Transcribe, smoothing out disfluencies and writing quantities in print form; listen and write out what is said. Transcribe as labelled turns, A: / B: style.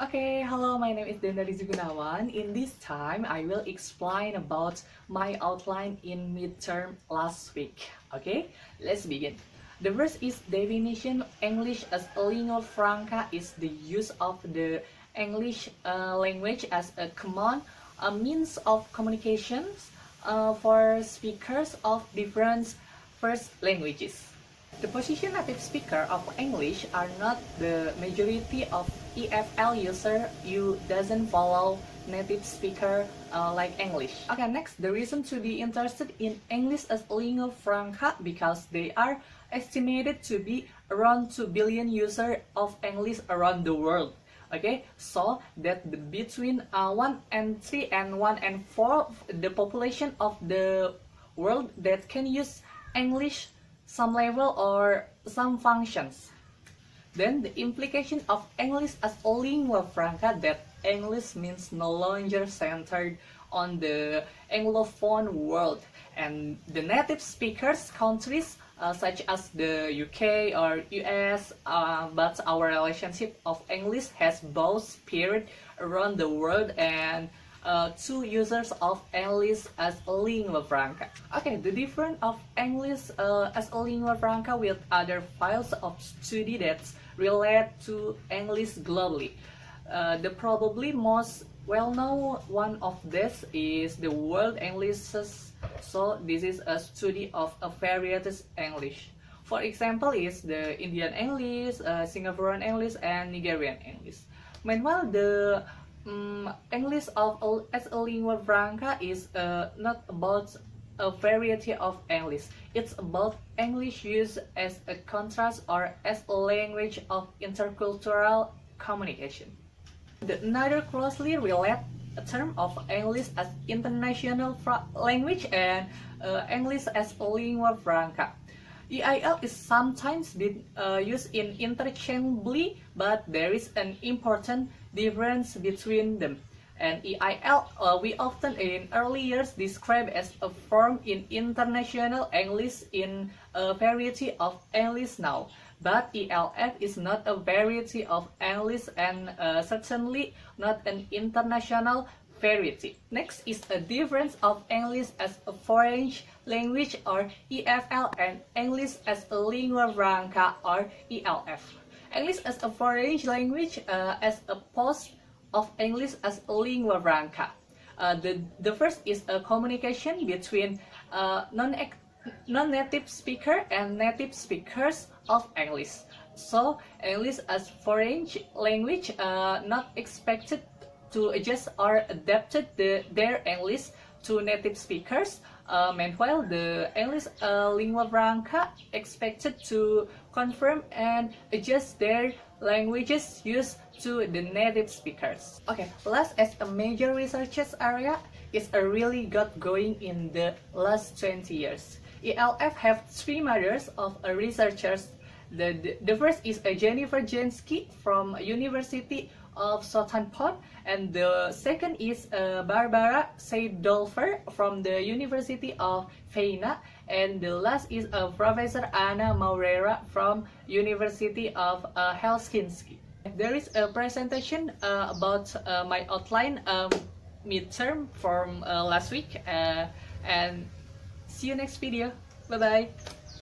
A: Okay, hello, my name is Dhenda Gunawan. In this time, I will explain about my outline in midterm last week. Okay, let's begin. The first is definition. English as a lingua franca is the use of the English language as a common means of communications for speakers of different first languages. The position native speaker of English are not the majority of EFL user who doesn't follow native speaker like English. Okay, next, the reason to be interested in English as lingua franca because they are estimated to be around 2 billion users of English around the world. Okay, so that between 1 and 3 and 1 and 4 the population of the world that can use English some level or some functions. Then the implication of English as a lingua franca that English means no longer centered on the Anglophone world and the native speakers countries such as the UK or US, but our relationship of English has both spread around the world and to users of English as a lingua franca. Okay, the difference of English as a lingua franca with other fields of study that relate to English globally. The probably most well-known one of this is the World English. So this is a study of a various English. For example, is the Indian English, Singaporean English, and Nigerian English. Meanwhile, the English as a lingua franca is not about a variety of English. It's about English used as a contrast or as a language of intercultural communication. Another closely related term of English as international language and English as a lingua franca. EIL is sometimes used interchangeably, but there is an important difference between them. And EIL we often in early years describe as a form in international English in a variety of English now. But ELF is not a variety of English and certainly not an international variety. Next is a difference of English as a foreign language or EFL and English as a lingua franca or ELF. English as a foreign language as opposed of English as a lingua franca. The first is a communication between non-native speaker and native speakers of English. So English as foreign language not expected to adjust or adapted their English to native speakers. Meanwhile, the English lingua franca expected to confirm and adjust their languages used to the native speakers. Okay, last as a major research area is really got going in the last 20 years. ELF have three mothers of researchers. The first is Jennifer Jansky from University of Southampton, and the second is Barbara Seidolfer from the University of Vienna, and the last is Professor Anna Maurera from University of Helsinki. There is a presentation about my outline midterm from last week, and see you next video. Bye bye.